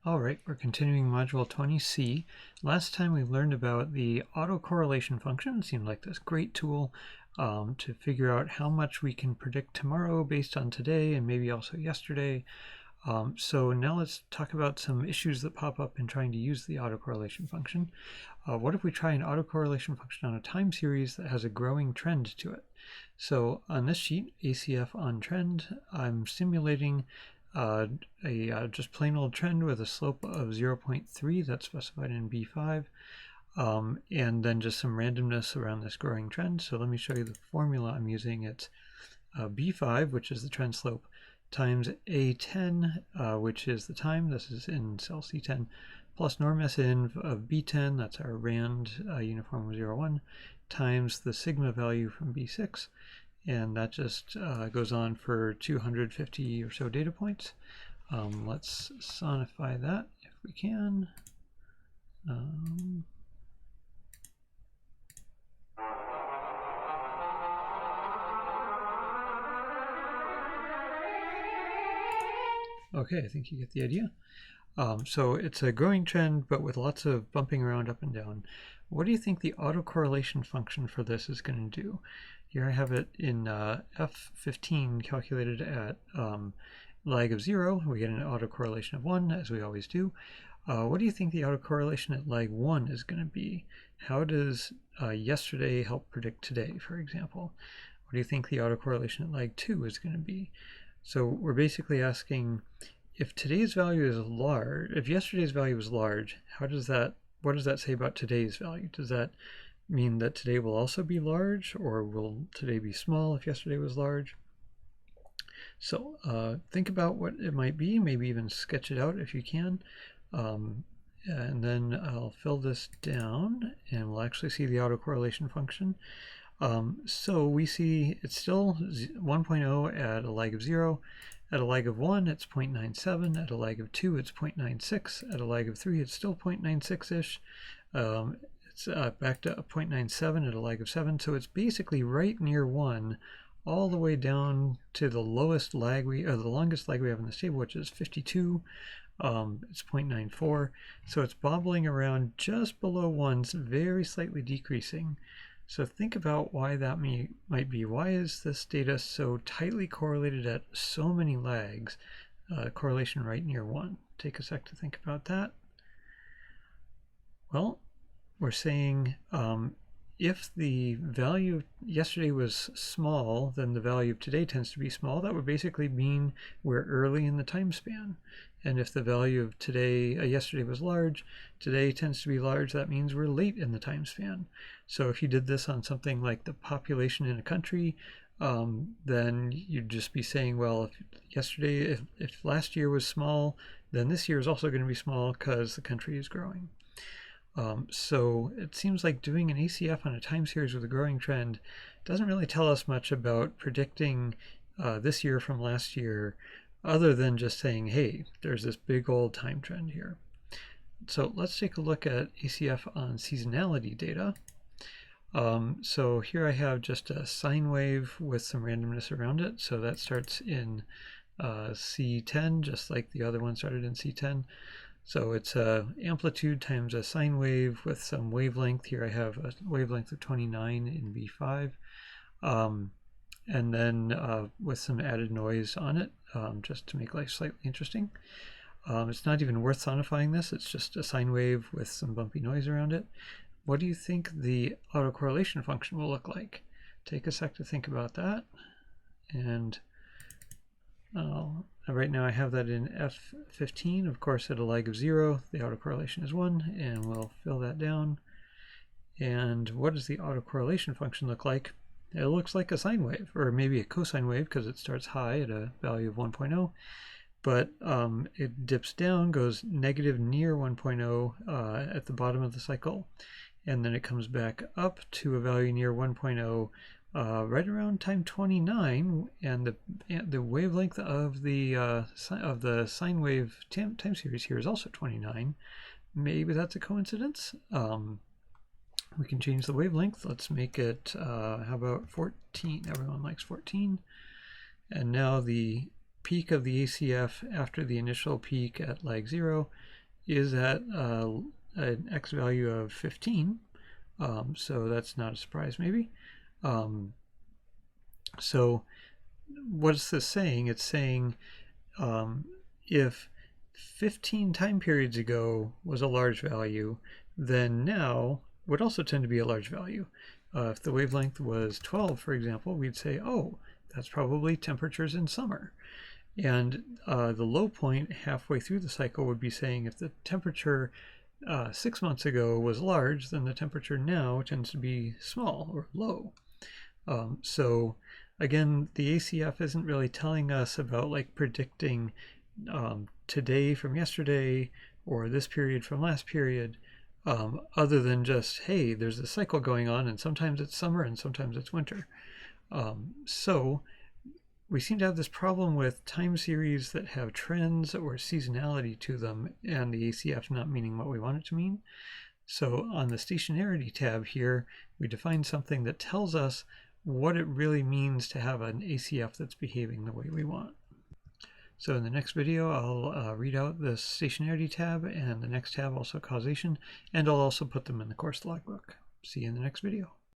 All right, we're continuing module 20C. Last time we learned about the AutoCorrelation function. It seemed like this great tool to figure out how much we can predict tomorrow based on today and maybe also yesterday. So now let's talk about some issues that pop up in trying to use the autocorrelation function. What if we try an autocorrelation function on a time series that has a growing trend to it? So on this sheet, ACF on trend, I'm simulating a just plain old trend with a slope of 0.3 that's specified in B5, and then just some randomness around this growing trend. So let me show you the formula I'm using. It's B5, which is the trend slope, times A10, which is the time, this is in cell C10, plus norm SN of B10, that's our rand uniform of 0, 1, times the sigma value from B6, and that just goes on for 250 or so data points. Let's sonify that if we can. Okay, I think you get the idea. So it's a growing trend, but with lots of bumping around up and down. What do you think the autocorrelation function for this is going to do? Here I have it in F15 calculated at lag of 0. We get an autocorrelation of 1, as we always do. What do you think the autocorrelation at lag 1 is going to be? How does yesterday help predict today, for example? What do you think the autocorrelation at lag 2 is going to be? So we're basically asking, if today's value is large, if yesterday's value is large, what does that say about today's value? Does that mean that today will also be large, or will today be small if yesterday was large? So think about what it might be, maybe even sketch it out if you can. And then I'll fill this down and we'll actually see the autocorrelation function. So we see it's still 1.0 at a lag of 0. At a lag of 1, it's 0.97. At a lag of 2, it's 0.96. At a lag of 3, it's still 0.96-ish. It's back to 0.97 at a lag of 7. So it's basically right near 1 all the way down to the lowest lag the longest lag we have in this table, which is 52. It's 0.94. So it's bobbling around just below 1, very slightly decreasing. So think about why that might be. Why is this data so tightly correlated at so many lags? Correlation right near 1. Take a sec to think about that. Well, we're saying if the value of yesterday was small, then the value of today tends to be small. That would basically mean we're early in the time span. And if the value of today, yesterday was large, today tends to be large, that means we're late in the time span. So if you did this on something like the population in a country, then you'd just be saying, well, if last year was small, then this year is also going to be small because the country is growing. So it seems like doing an ACF on a time series with a growing trend doesn't really tell us much about predicting this year from last year, other than just saying, hey, there's this big old time trend here. So let's take a look at ACF on seasonality data. So here I have just a sine wave with some randomness around it. So that starts in C10, just like the other one started in C10. So it's amplitude times a sine wave with some wavelength. Here I have a wavelength of 29 in B5. And then with some added noise on it, just to make life slightly interesting. It's not even worth sonifying this. It's just a sine wave with some bumpy noise around it. What do you think the autocorrelation function will look like? Take a sec to think about that. And right now I have that in F15. Of course, at a lag of 0, the autocorrelation is 1, and we'll fill that down. And what does the autocorrelation function look like? It looks like a sine wave, or maybe a cosine wave, because it starts high at a value of 1.0, but it dips down, goes negative near 1.0 at the bottom of the cycle, and then it comes back up to a value near 1.0 right around time 29, and the wavelength of the sine wave time series here is also 29. Maybe that's a coincidence. We can change the wavelength. Let's make it, how about 14? Everyone likes 14. And now the peak of the ACF after the initial peak at lag 0 is at an x value of 15. So that's not a surprise maybe. So what's this saying? It's saying if 15 time periods ago was a large value, then now would also tend to be a large value. If the wavelength was 12, for example, we'd say, oh, that's probably temperatures in summer. And the low point halfway through the cycle would be saying if the temperature 6 months ago was large, then the temperature now tends to be small or low. So again, the ACF isn't really telling us about like predicting today from yesterday or this period from last period, other than just, hey, there's a cycle going on and sometimes it's summer and sometimes it's winter. So we seem to have this problem with time series that have trends or seasonality to them and the ACF not meaning what we want it to mean. So on the stationarity tab here, we define something that tells us what it really means to have an ACF that's behaving the way we want. So in the next video, I'll read out the stationarity tab and the next tab, also causation, and I'll also put them in the course logbook. See you in the next video.